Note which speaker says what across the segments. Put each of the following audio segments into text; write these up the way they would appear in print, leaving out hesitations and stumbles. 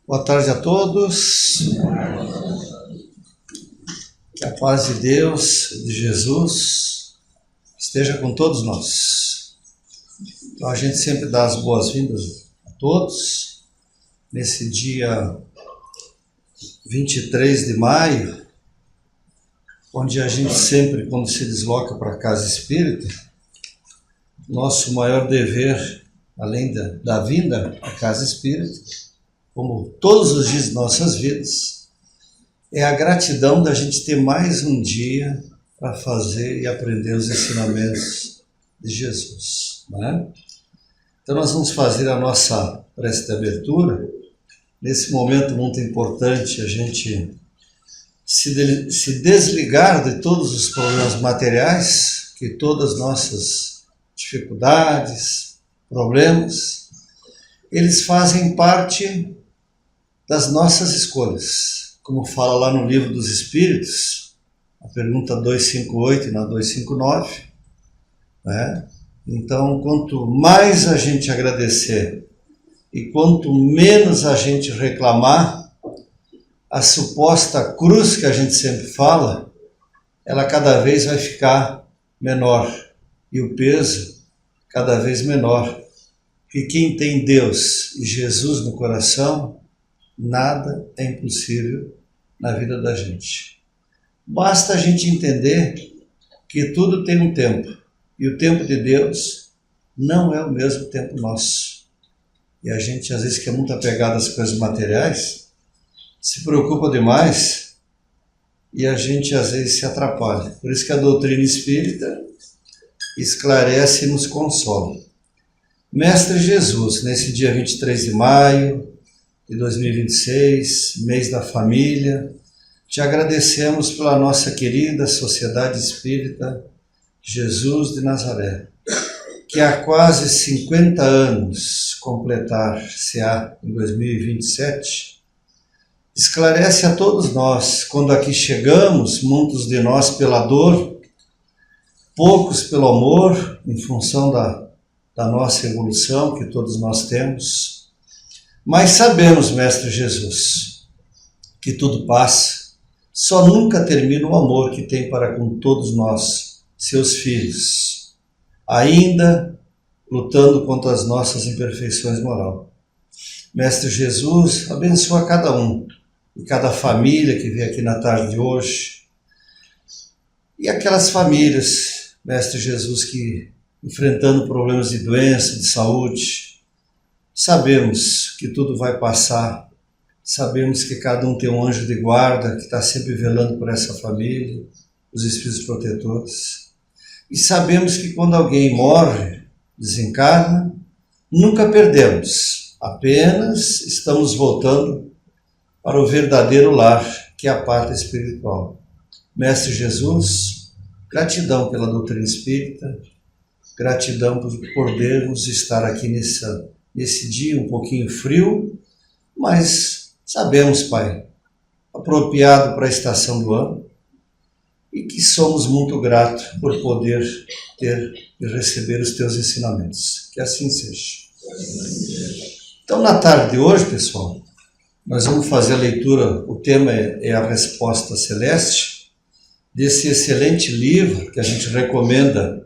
Speaker 1: Boa tarde a todos. Que a paz de Deus, de Jesus, esteja com todos nós. Então a gente sempre dá as boas-vindas a todos nesse dia 23 de maio, onde a gente sempre, quando se desloca para a Casa Espírita, nosso maior dever, além da vinda à Casa Espírita, como todos os dias de nossas vidas, é a gratidão da gente ter mais um dia para fazer e aprender os ensinamentos de Jesus, né? Então nós vamos fazer a nossa prece de abertura. Nesse momento muito importante, a gente se desligar de todos os problemas materiais, que todas as nossas dificuldades, problemas, eles fazem parte das nossas escolhas. Como fala lá no Livro dos Espíritos, a pergunta 258 e na 259, né? Então, quanto mais a gente agradecer e quanto menos a gente reclamar, a suposta cruz que a gente sempre fala, ela cada vez vai ficar menor e o peso cada vez menor. Porque quem tem Deus e Jesus no coração, nada é impossível na vida da gente. Basta a gente entender que tudo tem um tempo, e o tempo de Deus não é o mesmo tempo nosso. E a gente, às vezes, que é muito apegado às coisas materiais, se preocupa demais e a gente, às vezes, se atrapalha. Por isso que a doutrina espírita esclarece e nos consola. Mestre Jesus, nesse dia 23 de maio de 2026, mês da família, te agradecemos pela nossa querida Sociedade Espírita Jesus de Nazaré, que há quase 50 anos, completar-se-á em 2027, esclarece a todos nós, quando aqui chegamos, muitos de nós pela dor, poucos pelo amor, em função da nossa evolução que todos nós temos. Mas sabemos, Mestre Jesus, que tudo passa, só nunca termina o amor que tem para com todos nós, seus filhos, ainda lutando contra as nossas imperfeições morais. Mestre Jesus, abençoa cada um e cada família que veio aqui na tarde de hoje, e aquelas famílias, Mestre Jesus, que enfrentando problemas de doença, de saúde, sabemos que tudo vai passar, sabemos que cada um tem um anjo de guarda que está sempre velando por essa família, os espíritos protetores. E sabemos que quando alguém morre, desencarna, nunca perdemos, apenas estamos voltando para o verdadeiro lar, que é a pátria espiritual. Mestre Jesus, gratidão pela doutrina espírita, gratidão por podermos estar aqui nesse dia um pouquinho frio, mas sabemos, Pai, apropriado para a estação do ano, e que somos muito gratos por poder ter e receber os teus ensinamentos. Que assim seja. Então, na tarde de hoje, pessoal, nós vamos fazer a leitura, o tema é a Resposta Celeste, desse excelente livro que a gente recomenda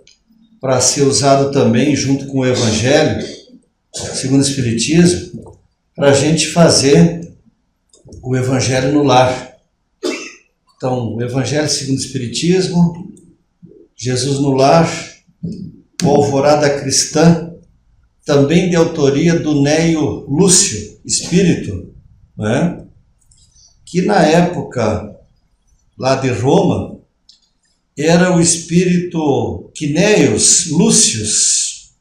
Speaker 1: para ser usado também junto com o Evangelho, segundo o Espiritismo, para a gente fazer o Evangelho no lar. Então, o Evangelho segundo o Espiritismo, Jesus no lar, o Alvorada Cristã, também de autoria do Neio Lúcio, espírito, né? Que na época lá de Roma era o espírito Quinéios Lúcius,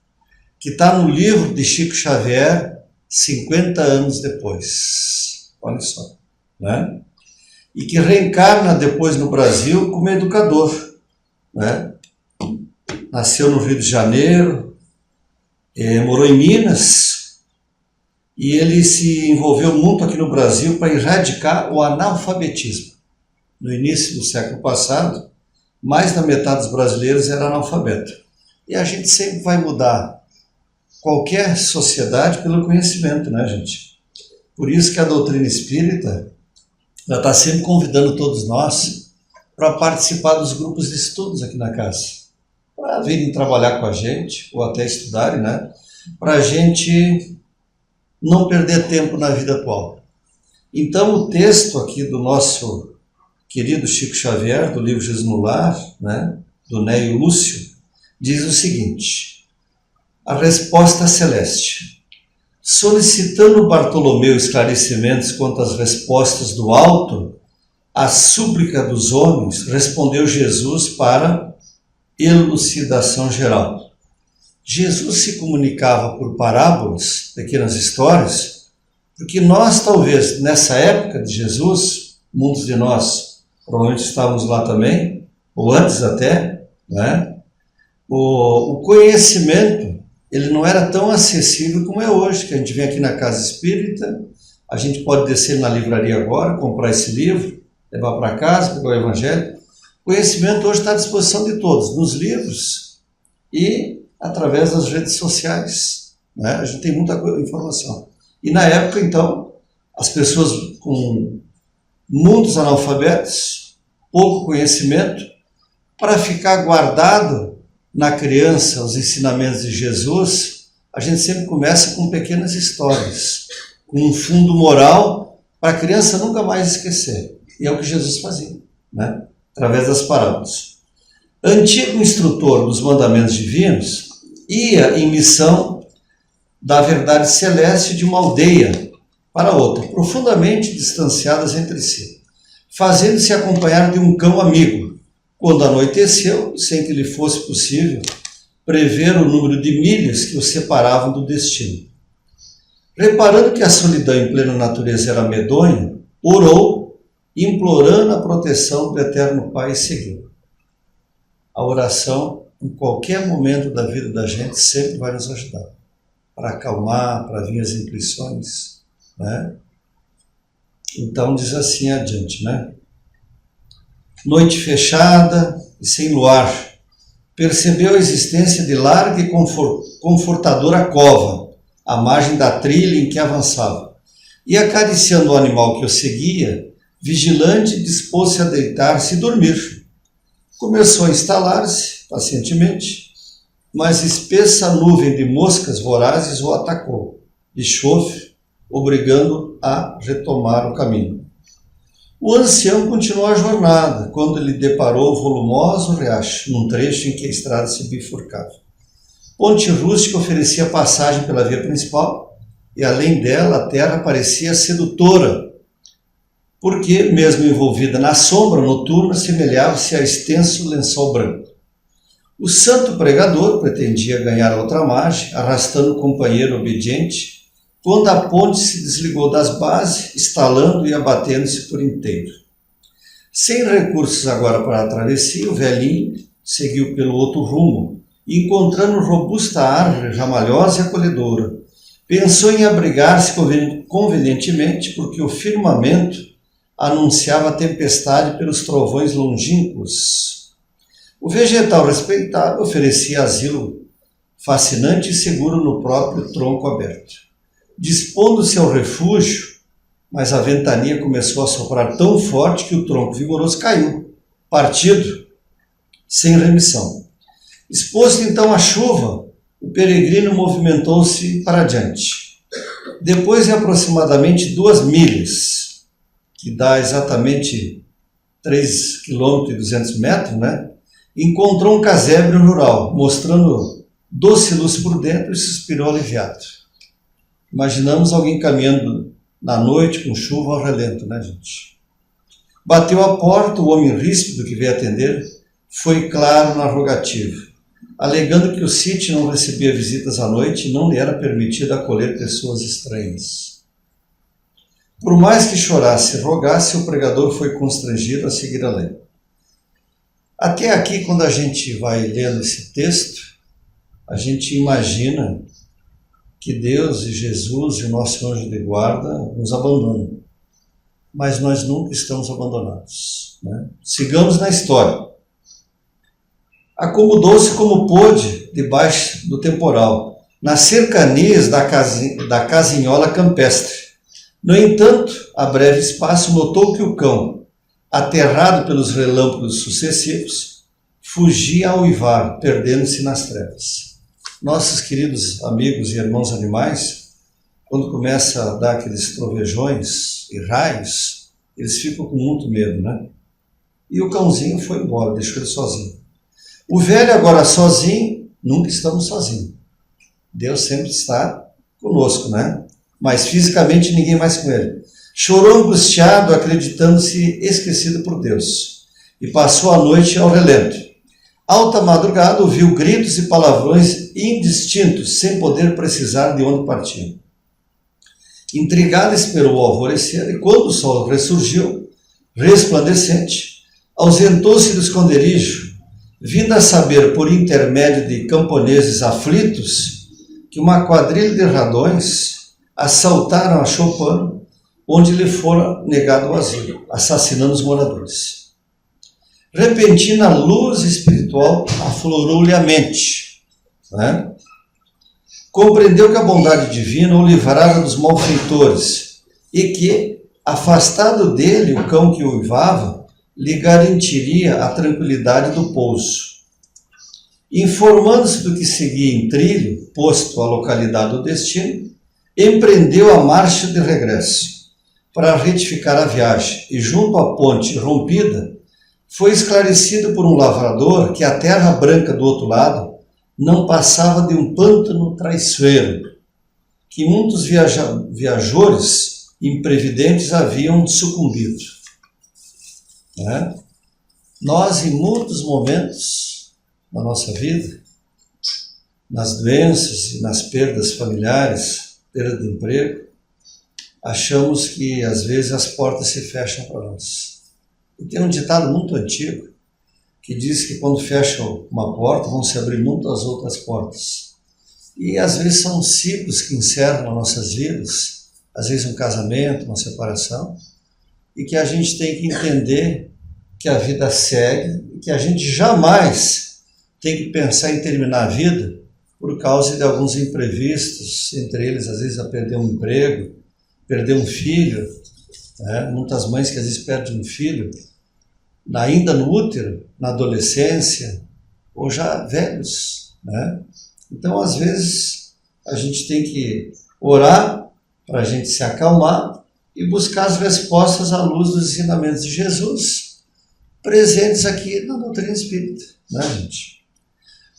Speaker 1: que está no livro de Chico Xavier 50 anos depois. Olha só, né? E que reencarna depois no Brasil como educador, né? Nasceu no Rio de Janeiro, morou em Minas, e ele se envolveu muito aqui no Brasil para erradicar o analfabetismo. No início do século passado, mais da metade dos brasileiros era analfabeto. E a gente sempre vai mudar qualquer sociedade pelo conhecimento, né, gente? Por isso que a doutrina espírita ela está sempre convidando todos nós para participar dos grupos de estudos aqui na casa, para virem trabalhar com a gente, ou até estudarem, né? Para a gente não perder tempo na vida atual. Então, o texto aqui do nosso querido Chico Xavier, do livro Jesus no Lar, né, do Neio Lúcio, diz o seguinte: a resposta celeste. Solicitando Bartolomeu esclarecimentos quanto às respostas do alto, à súplica dos homens, respondeu Jesus para elucidação geral. Jesus se comunicava por parábolas, pequenas histórias, porque nós, talvez, nessa época de Jesus, muitos de nós provavelmente estávamos lá também, ou antes até, né? O conhecimento, ele não era tão acessível como é hoje, que a gente vem aqui na Casa Espírita, a gente pode descer na livraria agora, comprar esse livro, levar para casa, pegar o Evangelho. O conhecimento hoje está à disposição de todos, nos livros e através das redes sociais, né? A gente tem muita informação. E na época, então, as pessoas com muitos analfabetos, pouco conhecimento, para ficar guardado na criança os ensinamentos de Jesus, a gente sempre começa com pequenas histórias, com um fundo moral para a criança nunca mais esquecer. E é o que Jesus fazia, né? Através das parábolas. Antigo instrutor dos mandamentos divinos, ia em missão da verdade celeste de uma aldeia para outra, profundamente distanciadas entre si, fazendo-se acompanhar de um cão amigo. Quando anoiteceu, sem que lhe fosse possível prever o número de milhas que o separavam do destino. Reparando que a solidão em plena natureza era medonha, orou, implorando a proteção do Eterno Pai, e seguiu. A oração, em qualquer momento da vida da gente, sempre vai nos ajudar, para acalmar, para vir as intuições, né? Então diz assim adiante, né? Noite fechada e sem luar, percebeu a existência de larga e confortadora cova, à margem da trilha em que avançava, e acariciando o animal que o seguia, vigilante, dispôs-se a deitar-se e dormir. Começou a instalar-se, pacientemente, mas espessa nuvem de moscas vorazes o atacou, de chofre, obrigando a retomar o caminho. O ancião continuou a jornada, quando lhe deparou o volumoso riacho, num trecho em que a estrada se bifurcava. Ponte rústica oferecia passagem pela via principal, e além dela a terra parecia sedutora, porque, mesmo envolvida na sombra noturna, semelhava-se a extenso lençol branco. O santo pregador pretendia ganhar outra margem, arrastando o companheiro obediente, quando a ponte se desligou das bases, estalando e abatendo-se por inteiro. Sem recursos agora para a travessia, o velhinho seguiu pelo outro rumo, e encontrando robusta árvore ramalhosa e acolhedora, pensou em abrigar-se convenientemente, porque o firmamento anunciava a tempestade pelos trovões longínquos. O vegetal respeitável oferecia asilo fascinante e seguro no próprio tronco aberto. Dispondo-se ao refúgio, mas a ventania começou a soprar tão forte que o tronco vigoroso caiu, partido, sem remissão. Exposto então à chuva, o peregrino movimentou-se para adiante. Depois de aproximadamente 2 milhas, que dá exatamente 3 km e 200 metros, né? Encontrou um casebre rural, mostrando doce luz por dentro, e suspirou aliviado. Imaginamos alguém caminhando na noite com chuva ao relento, né, gente? Bateu à porta, o homem ríspido que veio atender foi claro na rogativa, alegando que o sítio não recebia visitas à noite e não lhe era permitido acolher pessoas estranhas. Por mais que chorasse e rogasse, o pregador foi constrangido a seguir a lei. Até aqui, quando a gente vai lendo esse texto, a gente imagina que Deus e Jesus e o nosso anjo de guarda nos abandonam. Mas nós nunca estamos abandonados, né? Sigamos na história. Acomodou-se como pôde debaixo do temporal, nas cercanias da casinhola campestre. No entanto, a breve espaço notou que o cão, aterrado pelos relâmpagos sucessivos, fugia ao uivar, perdendo-se nas trevas. Nossos queridos amigos e irmãos animais, quando começa a dar aqueles trovejões e raios, eles ficam com muito medo, né? E o cãozinho foi embora, deixou ele sozinho. O velho agora sozinho, nunca estamos sozinhos. Deus sempre está conosco, né? Mas fisicamente ninguém mais com ele. Chorou angustiado, acreditando-se esquecido por Deus, e passou a noite ao relento. Alta madrugada ouviu gritos e palavrões indistintos, sem poder precisar de onde partiam. Intrigado, esperou o alvorecer, e quando o sol ressurgiu, resplandecente, ausentou-se do esconderijo, vindo a saber, por intermédio de camponeses aflitos, que uma quadrilha de ladrões assaltaram a choupana, onde lhe fora negado o asilo, assassinando os moradores. Repentina luz espiritual aflorou-lhe a mente, né? Compreendeu que a bondade divina o livrara dos malfeitores e que, afastado dele o cão que o uivava, lhe garantiria a tranquilidade do pouso. Informando-se do que seguia em trilho, posto à localidade do destino, empreendeu a marcha de regresso para retificar a viagem e, junto à ponte rompida, foi esclarecido por um lavrador que a terra branca do outro lado não passava de um pântano traiçoeiro, que muitos viajores imprevidentes haviam sucumbido. Né? Nós, em muitos momentos da nossa vida, nas doenças e nas perdas familiares, perda de emprego, achamos que às vezes as portas se fecham para nós. E tem um ditado muito antigo que diz que quando fecha uma porta, vão se abrir muitas outras portas. E às vezes são ciclos que encerram as nossas vidas, às vezes um casamento, uma separação, e que a gente tem que entender que a vida segue, e que a gente jamais tem que pensar em terminar a vida por causa de alguns imprevistos, entre eles às vezes a perder um emprego, perder um filho, né? Muitas mães que às vezes perdem um filho, ainda no útero, na adolescência, ou já velhos, né? Então, às vezes, a gente tem que orar para a gente se acalmar e buscar as respostas à luz dos ensinamentos de Jesus, presentes aqui na doutrina espírita, né, gente?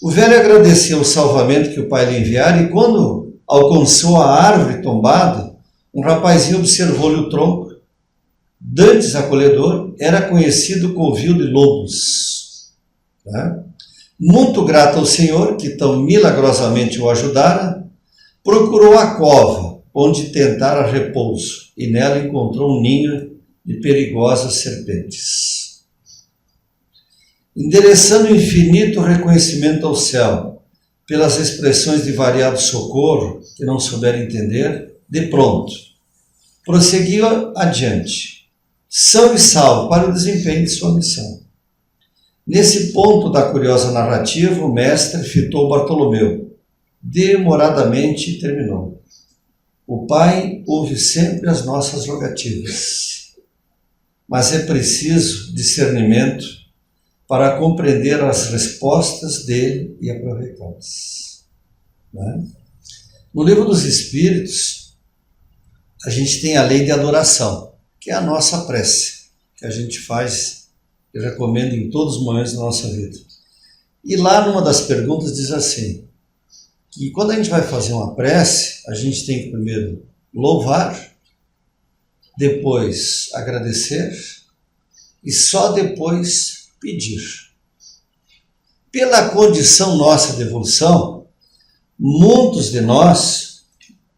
Speaker 1: O velho agradeceu o salvamento que o pai lhe enviara e, quando alcançou a árvore tombada, um rapazinho observou-lhe o tronco. Dantes acolhedor, era conhecido covil de lobos. Né? Muito grato ao Senhor, que tão milagrosamente o ajudara, procurou a cova, onde tentara repouso, e nela encontrou um ninho de perigosas serpentes. Endereçando infinito reconhecimento ao céu, pelas expressões de variado socorro, que não souber entender, de pronto, prosseguiu adiante, são e salvo para o desempenho de sua missão. Nesse ponto da curiosa narrativa, o mestre fitou Bartolomeu, demoradamente terminou. O Pai ouve sempre as nossas rogativas, mas é preciso discernimento para compreender as respostas dele e aproveitá-las. Né? No Livro dos Espíritos, a gente tem a lei de adoração, que é a nossa prece, que a gente faz, eu recomendo em todos os momentos da nossa vida. E lá numa das perguntas diz assim, que quando a gente vai fazer uma prece, a gente tem que primeiro louvar, depois agradecer e só depois pedir. Pela condição nossa de evolução, muitos de nós,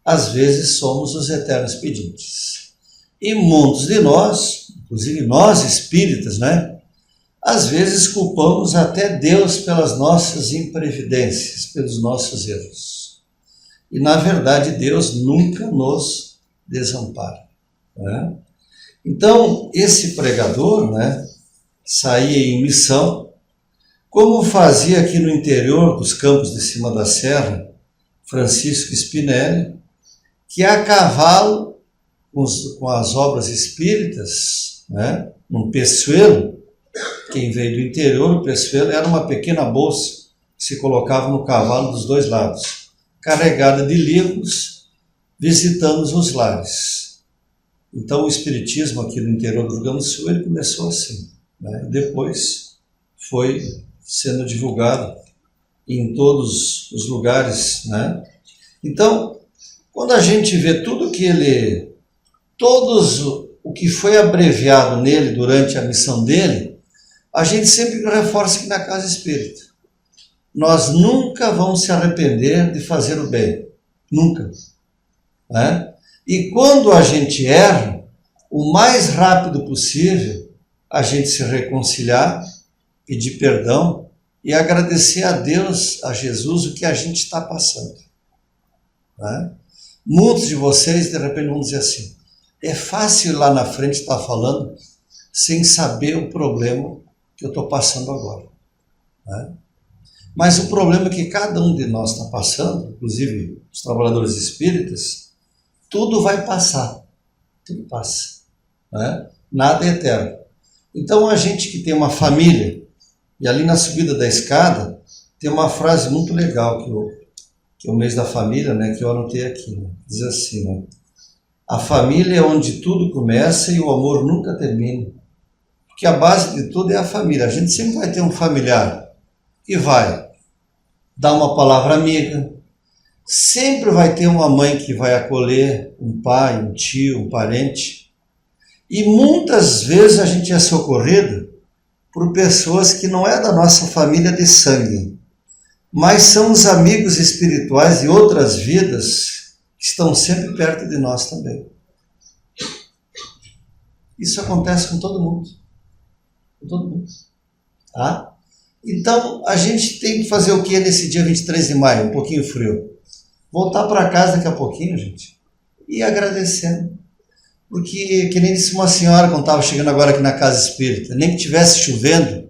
Speaker 1: às vezes, somos os eternos pedintes. E muitos de nós, inclusive nós espíritas, né? Às vezes culpamos até Deus pelas nossas imprevidências, pelos nossos erros. E na verdade Deus nunca nos desampara. Né? Então esse pregador, né, saía em missão, como fazia aqui no interior dos campos de cima da serra, Francisco Spinelli, que a cavalo, com as obras espíritas, né, num peçoelo, quem veio do interior, o peçoelo era uma pequena bolsa que se colocava no cavalo dos dois lados, carregada de livros, visitando os lares. Então o espiritismo aqui no interior do Rio Grande do Sul, ele começou assim, né? Depois foi sendo divulgado em todos os lugares, né? Então, quando a gente vê o que foi abreviado nele durante a missão dele, a gente sempre reforça que na casa espírita nós nunca vamos se arrepender de fazer o bem, nunca, né? E quando a gente erra, o mais rápido possível a gente se reconciliar, pedir perdão e agradecer a Deus, a Jesus, o que a gente está passando, né? Muitos de vocês de repente vão dizer assim: é fácil lá na frente estar falando sem saber o problema que eu estou passando agora, né? Mas o problema é que cada um de nós está passando, inclusive os trabalhadores espíritas, tudo vai passar, tudo passa, né? Nada é eterno. Então a gente que tem uma família, e ali na subida da escada tem uma frase muito legal que é o mês da família, né, que eu anotei aqui, né? Diz assim, né? A família é onde tudo começa e o amor nunca termina. Porque a base de tudo é a família. A gente sempre vai ter um familiar que vai dar uma palavra amiga, sempre vai ter uma mãe que vai acolher, um pai, um tio, um parente. E muitas vezes a gente é socorrido por pessoas que não é da nossa família de sangue, mas são os amigos espirituais de outras vidas que estão sempre perto de nós também. Isso acontece com todo mundo. Com todo mundo. Tá? Então, a gente tem que fazer o que nesse dia 23 de maio, um pouquinho frio? Voltar para casa daqui a pouquinho, gente, e agradecendo. Porque, que nem disse uma senhora quando estava chegando agora aqui na casa espírita, nem que estivesse chovendo,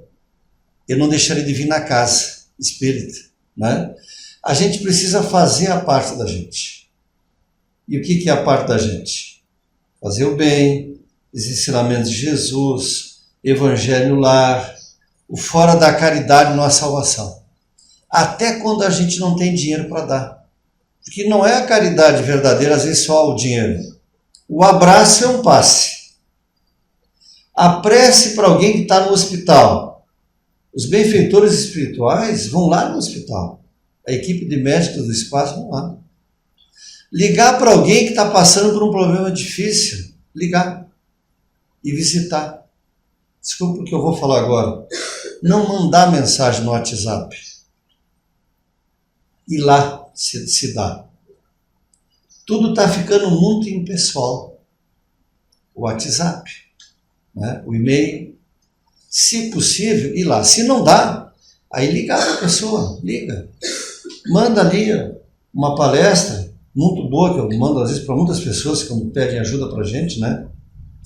Speaker 1: eu não deixaria de vir na casa espírita, né? A gente precisa fazer a parte da gente. E o que é a parte da gente? Fazer o bem, os ensinamentos de Jesus, evangelho no lar, o fora da caridade não há salvação. Até quando a gente não tem dinheiro para dar. Porque não é a caridade verdadeira, às vezes só o dinheiro. O abraço é um passe. A prece para alguém que está no hospital. Os benfeitores espirituais vão lá no hospital. A equipe de médicos do espaço vão lá. Ligar para alguém que está passando por um problema difícil. Ligar. E visitar. Desculpa o que eu vou falar agora. Não mandar mensagem no WhatsApp. E lá se dá. Tudo está ficando muito impessoal. O WhatsApp, né? O e-mail. Se possível, ir lá. Se não dá, aí ligar para a pessoa. Liga. Manda ali uma palestra muito boa, que eu mando às vezes para muitas pessoas que pedem ajuda para a gente, né?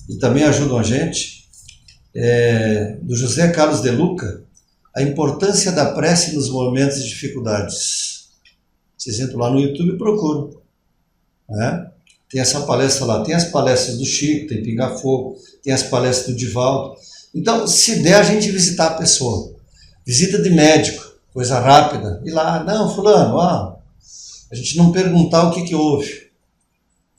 Speaker 1: E também ajudam a gente. Do José Carlos de Luca, a importância da prece nos momentos de dificuldades. Vocês entram lá no YouTube e procuram, né? Tem essa palestra lá, tem as palestras do Chico, tem Pinga Fogo, tem as palestras do Divaldo. Então, se der a gente visitar a pessoa, visita de médico, coisa rápida, ir lá, não, fulano, a gente não perguntar o que houve,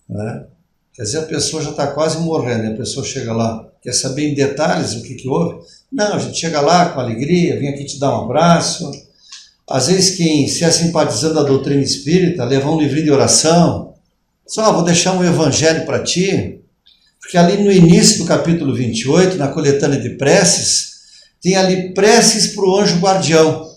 Speaker 1: né? Quer dizer, a pessoa já está quase morrendo, e a pessoa chega lá, quer saber em detalhes o que houve? Não, a gente chega lá com alegria, vem aqui te dar um abraço. Às vezes quem se é simpatizando da doutrina espírita, leva um livrinho de oração, só vou deixar um evangelho para ti, porque ali no início do capítulo 28, na coletânea de preces, tem ali preces para o anjo guardião.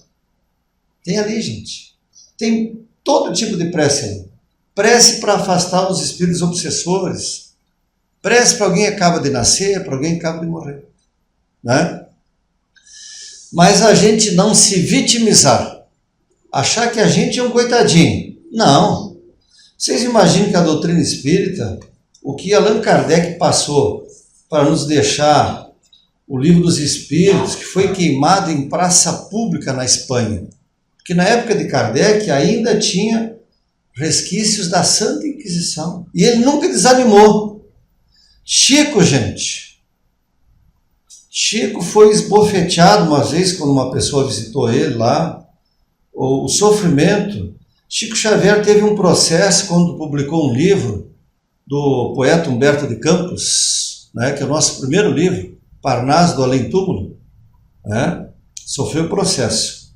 Speaker 1: Tem ali, gente. Tem todo tipo de prece ali. Prece para afastar os espíritos obsessores. Prece para alguém que acaba de nascer, para alguém que acaba de morrer, né? Mas a gente não se vitimizar. Achar que a gente é um coitadinho. Não. Vocês imaginam que a doutrina espírita, o que Allan Kardec passou para nos deixar o Livro dos Espíritos, que foi queimado em praça pública na Espanha. Porque na época de Kardec ainda tinha resquícios da Santa Inquisição. E ele nunca desanimou. Chico, gente, Chico foi esbofeteado uma vez quando uma pessoa visitou ele lá, o sofrimento. Chico Xavier teve um processo quando publicou um livro do poeta Humberto de Campos, né, que é o nosso primeiro livro, Parnaso do Além-Túmulo, né, sofreu processo.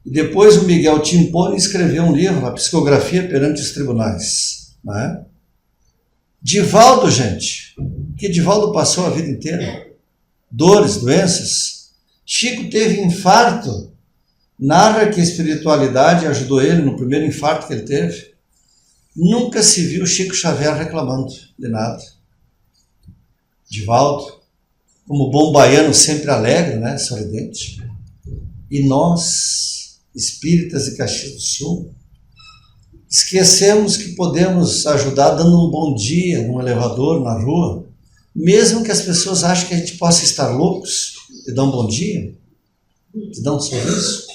Speaker 1: E depois o Miguel Timpone escreveu um livro, A Psicografia perante os Tribunais. Né? Divaldo, gente, que Divaldo passou a vida inteira, dores, doenças. Chico teve infarto, narra que a espiritualidade ajudou ele no primeiro infarto que ele teve. Nunca se viu Chico Xavier reclamando de nada. Divaldo, como bom baiano, sempre alegre, né, sorridente. E nós, espíritas de Caxias do Sul, esquecemos que podemos ajudar dando um bom dia num elevador, na rua, mesmo que as pessoas achem que a gente possa estar loucos, te dar um bom dia, te dar um sorriso.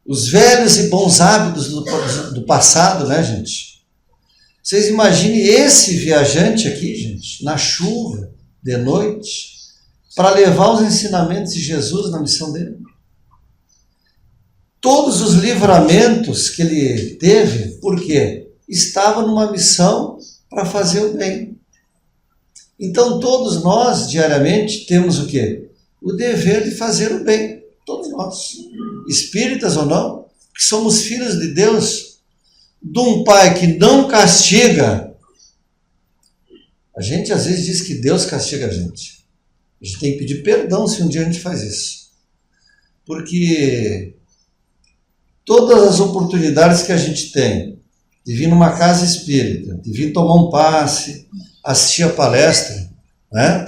Speaker 1: Os velhos e bons hábitos do passado, né, gente? Vocês imaginem esse viajante aqui, gente, na chuva, de noite, para levar os ensinamentos de Jesus na missão dele. Todos os livramentos que ele teve, por quê? Estava numa missão para fazer o bem. Então todos nós, diariamente, temos o quê? O dever de fazer o bem. Todos nós, espíritas ou não, que somos filhos de Deus, de um Pai que não castiga. A gente às vezes diz que Deus castiga a gente. A gente tem que pedir perdão se um dia a gente faz isso. Porque todas as oportunidades que a gente tem de vir numa casa espírita, de vir tomar um passe, assistir a palestra, né?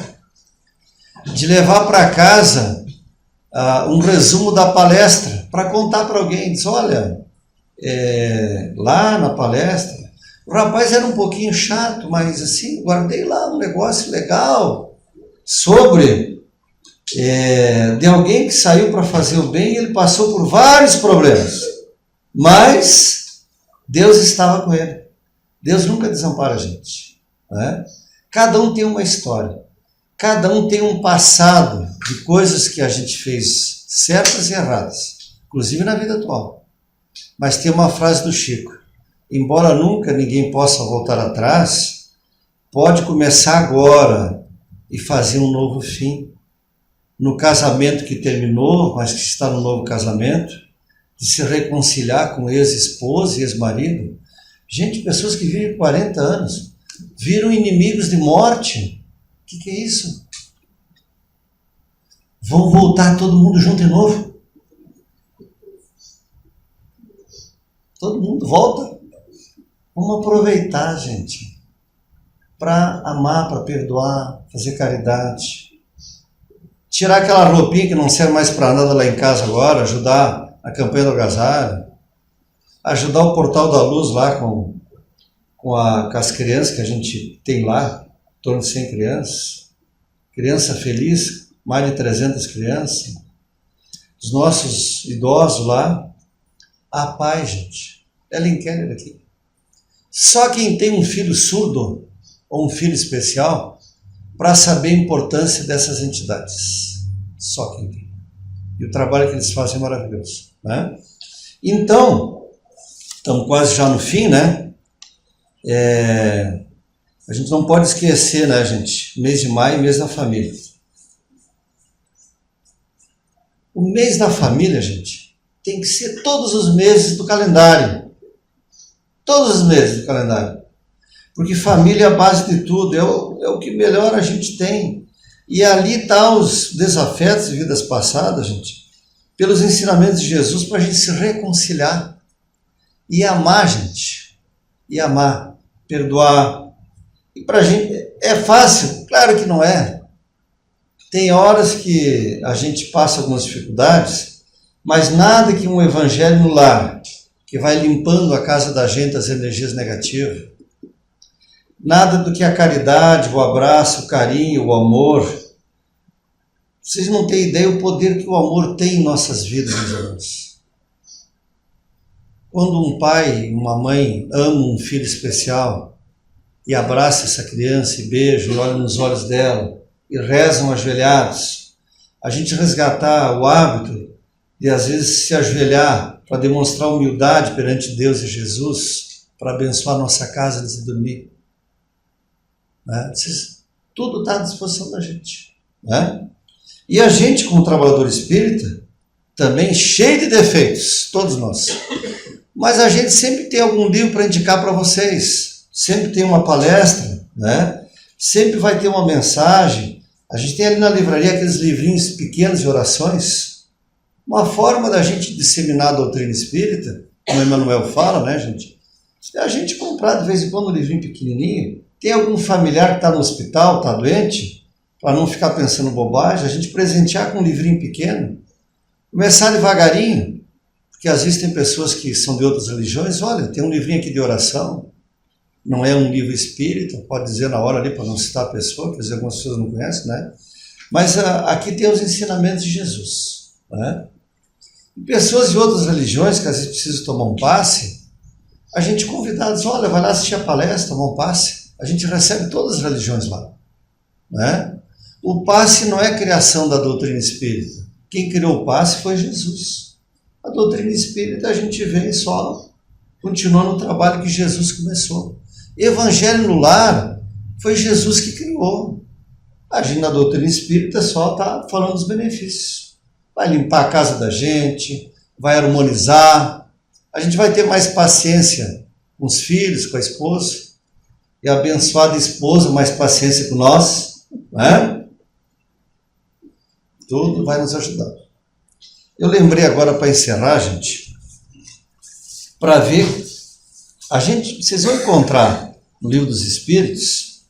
Speaker 1: De levar para casa um resumo da palestra para contar para alguém. Diz, olha, lá na palestra, o rapaz era um pouquinho chato, mas assim, guardei lá um negócio legal sobre de alguém que saiu para fazer o bem e ele passou por vários problemas, mas Deus estava com ele. Deus nunca desampara a gente, né? Cada um tem uma história, cada um tem um passado de coisas que a gente fez certas e erradas, inclusive na vida atual. Mas tem uma frase do Chico: embora nunca ninguém possa voltar atrás, pode começar agora e fazer um novo fim. No casamento que terminou, mas que está no novo casamento, de se reconciliar com ex-esposa e ex-marido. Gente, pessoas que vivem 40 anos, viram inimigos de morte. O que é isso? Vão voltar todo mundo junto de novo? Todo mundo volta? Vamos aproveitar, gente, para amar, para perdoar, fazer caridade. Tirar aquela roupinha que não serve mais para nada lá em casa agora, ajudar a campanha do agasalho, ajudar o Portal da Luz lá com as crianças que a gente tem lá, em torno de 100 crianças. Criança feliz, mais de 300 crianças. Os nossos idosos lá. A paz, gente. Ellen Keller aqui. Só quem tem um filho surdo ou um filho especial para saber a importância dessas entidades. Só quem tem. E o trabalho que eles fazem é maravilhoso, né? Então, estamos quase já no fim, né? A gente não pode esquecer, né, gente? Mês de maio, mês da família. O mês da família, gente, tem que ser todos os meses do calendário. Todos os meses do calendário. Porque família é a base de tudo, é o que melhor a gente tem. E ali estão os desafetos de vidas passadas, gente, pelos ensinamentos de Jesus, para a gente se reconciliar e amar, gente. E amar, perdoar. E para a gente é fácil? Claro que não é. Tem horas que a gente passa algumas dificuldades, mas nada que um evangelho no lar, que vai limpando a casa da gente as energias negativas. Nada do que a caridade, o abraço, o carinho, o amor. Vocês não têm ideia o poder que o amor tem em nossas vidas, meus irmãos. Quando um pai e uma mãe amam um filho especial e abraça essa criança e beija e olha nos olhos dela e rezam ajoelhados, a gente resgatar o hábito de às vezes se ajoelhar para demonstrar humildade perante Deus e Jesus, para abençoar nossa casa antes de dormir. Né? Tudo está à disposição da gente. Né? E a gente, como trabalhador espírita, também cheio de defeitos, todos nós. Mas a gente sempre tem algum livro para indicar para vocês, sempre tem uma palestra, né? Sempre vai ter uma mensagem. A gente tem ali na livraria aqueles livrinhos pequenos de orações, uma forma da gente disseminar a doutrina espírita, como o Emmanuel fala, né, gente? É a gente comprar de vez em quando um livrinho pequenininho. Tem algum familiar que está no hospital, está doente, para não ficar pensando bobagem, a gente presentear com um livrinho pequeno, começar devagarinho, porque às vezes tem pessoas que são de outras religiões, olha, tem um livrinho aqui de oração, não é um livro espírita, pode dizer na hora ali para não citar a pessoa, quer dizer, algumas pessoas não conhecem, né? Mas aqui tem os ensinamentos de Jesus, né? E pessoas de outras religiões que às vezes precisam tomar um passe, a gente convidados, olha, vai lá assistir a palestra, tomar um passe, a gente recebe todas as religiões lá, né? O passe não é criação da doutrina espírita, quem criou o passe foi Jesus. A doutrina espírita a gente vem só continuando o trabalho que Jesus começou. Evangelho no lar foi Jesus que criou. A gente na doutrina espírita só está falando dos benefícios. Vai limpar a casa da gente, vai harmonizar, a gente vai ter mais paciência com os filhos, com a esposa, e a abençoada esposa, mais paciência com nós, né? Tudo vai nos ajudar. Eu lembrei agora para encerrar, gente, para ver, vocês vão encontrar no Livro dos Espíritos,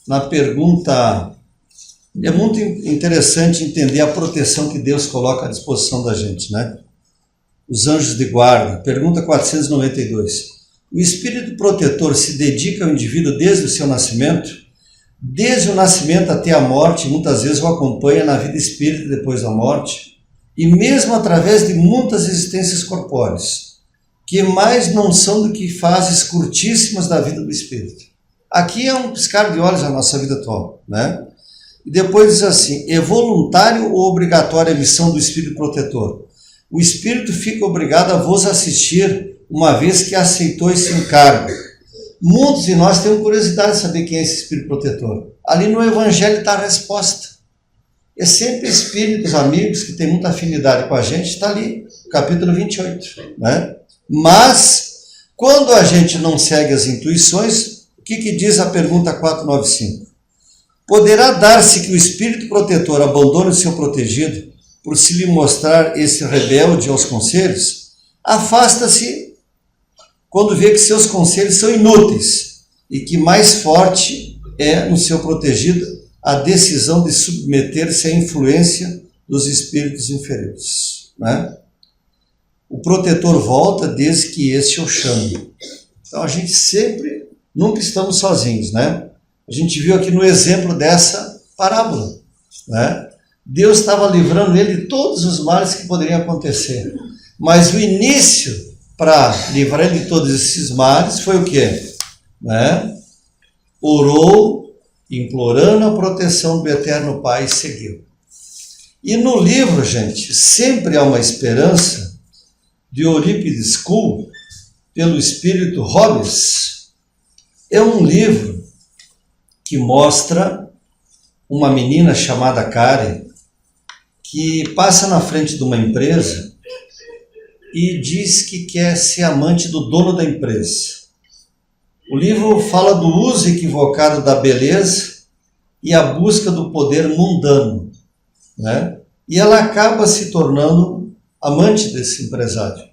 Speaker 1: na pergunta, é muito interessante entender a proteção que Deus coloca à disposição da gente, né? Os anjos de guarda, pergunta 492. O espírito protetor se dedica ao indivíduo desde o seu nascimento? Desde o nascimento até a morte, muitas vezes o acompanha na vida espírita depois da morte, e mesmo através de muitas existências corpóreas, que mais não são do que fases curtíssimas da vida do espírito. Aqui é um piscar de olhos a nossa vida atual, né? E depois diz assim, é voluntário ou obrigatória a missão do espírito protetor? O espírito fica obrigado a vos assistir, uma vez que aceitou esse encargo. Muitos de nós temos curiosidade de saber quem é esse espírito protetor. Ali no Evangelho está a resposta. É sempre espíritos, amigos, que têm muita afinidade com a gente, está ali, capítulo 28. Né? Mas, quando a gente não segue as intuições, o que diz a pergunta 495? Poderá dar-se que o espírito protetor abandone o seu protegido por se lhe mostrar esse rebelde aos conselhos? Afasta-se quando vê que seus conselhos são inúteis e que mais forte é no seu protegido a decisão de submeter-se à influência dos espíritos inferiores. Né? O protetor volta desde que este o chame. Então a gente sempre, nunca estamos sozinhos, né? A gente viu aqui no exemplo dessa parábola, né? Deus estava livrando ele de todos os males que poderiam acontecer. Mas o início para livrar ele de todos esses males foi o quê? Né? Orou, implorando a proteção do Eterno Pai, e seguiu. E no livro, gente, sempre há uma esperança, de Eurípides Kuhl, pelo espírito Hobbes. É um livro que mostra uma menina chamada Karen, que passa na frente de uma empresa e diz que quer ser amante do dono da empresa. O livro fala do uso equivocado da beleza e a busca do poder mundano, né? E ela acaba se tornando amante desse empresário.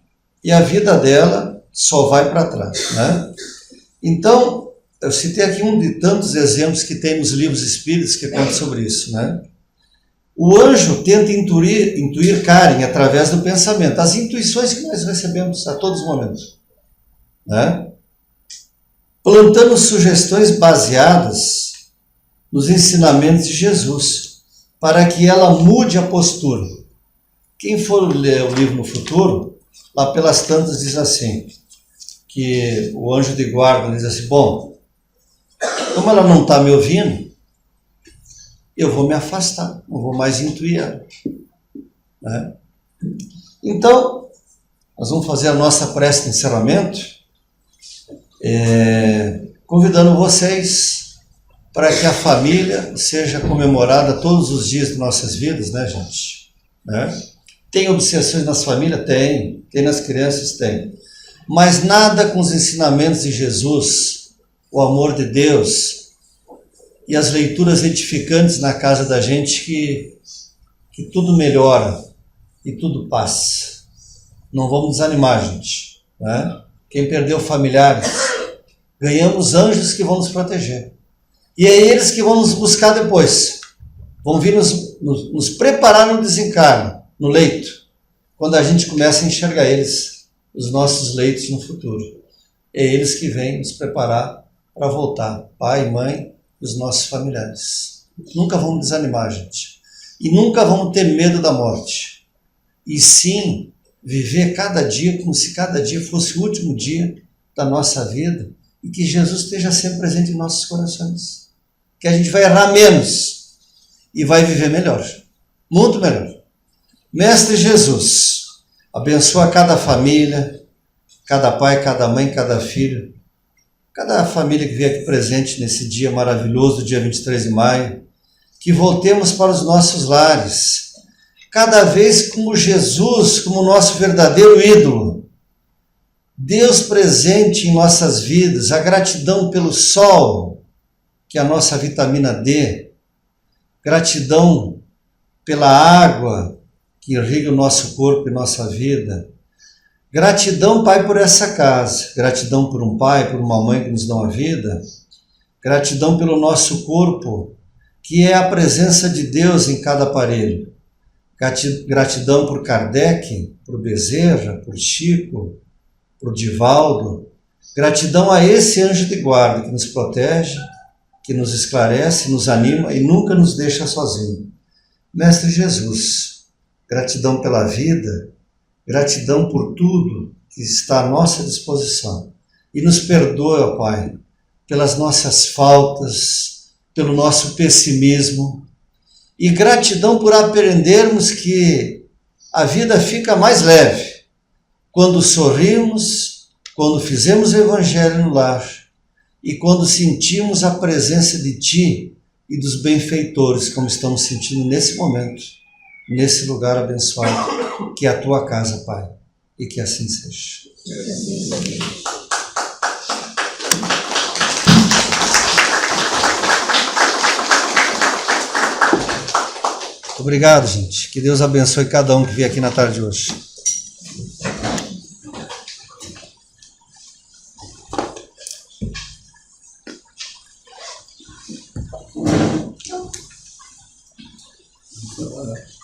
Speaker 1: E a vida dela só vai para trás, né? Então, eu citei aqui um de tantos exemplos que tem nos livros espíritas que contam sobre isso, né? O anjo tenta intuir Karen através do pensamento, as intuições que nós recebemos a todos os momentos, né? Plantando sugestões baseadas nos ensinamentos de Jesus, para que ela mude a postura. Quem for ler o livro no futuro, lá pelas tantas diz assim, que o anjo de guarda diz assim, bom, como ela não está me ouvindo, eu vou me afastar, não vou mais intuir ela. Né? Então, nós vamos fazer a nossa prece de encerramento, convidando vocês para que a família seja comemorada todos os dias de nossas vidas, né, gente? Né? Tem obsessões nas famílias? Tem nas crianças? Tem. Mas nada com os ensinamentos de Jesus, o amor de Deus e as leituras edificantes na casa da gente que tudo melhora e tudo passa. Não vamos desanimar, gente. Né? Quem perdeu familiares, ganhamos anjos que vão nos proteger. E é eles que vão nos buscar depois. Vão vir nos preparar no desencarno, no leito, quando a gente começa a enxergar eles, os nossos leitos no futuro. É eles que vêm nos preparar para voltar, pai, mãe, os nossos familiares. Nunca vamos desanimar, gente. E nunca vamos ter medo da morte. E sim, viver cada dia como se cada dia fosse o último dia da nossa vida e que Jesus esteja sempre presente em nossos corações. Que a gente vai errar menos e vai viver melhor, muito melhor. Mestre Jesus, abençoa cada família, cada pai, cada mãe, cada filho, cada família que vier aqui presente nesse dia maravilhoso, dia 23 de maio, que voltemos para os nossos lares, cada vez como Jesus, como nosso verdadeiro ídolo. Deus presente em nossas vidas, a gratidão pelo sol, que é a nossa vitamina D, gratidão pela água que irriga o nosso corpo e nossa vida, gratidão, Pai, por essa casa, gratidão por um pai, por uma mãe que nos dão a vida, gratidão pelo nosso corpo, que é a presença de Deus em cada aparelho, gratidão por Kardec, por Bezerra, por Chico, por Divaldo, gratidão a esse anjo de guarda que nos protege, que nos esclarece, nos anima e nunca nos deixa sozinho. Mestre Jesus, gratidão pela vida, gratidão por tudo que está à nossa disposição. E nos perdoa, Pai, pelas nossas faltas, pelo nosso pessimismo. E gratidão por aprendermos que a vida fica mais leve quando sorrimos, quando fizemos o Evangelho no lar e quando sentimos a presença de Ti e dos benfeitores, como estamos sentindo nesse momento, nesse lugar abençoado, que é a Tua casa, Pai, e que assim seja. Obrigado, gente. Que Deus abençoe cada um que veio aqui na tarde de hoje. Trabalhar.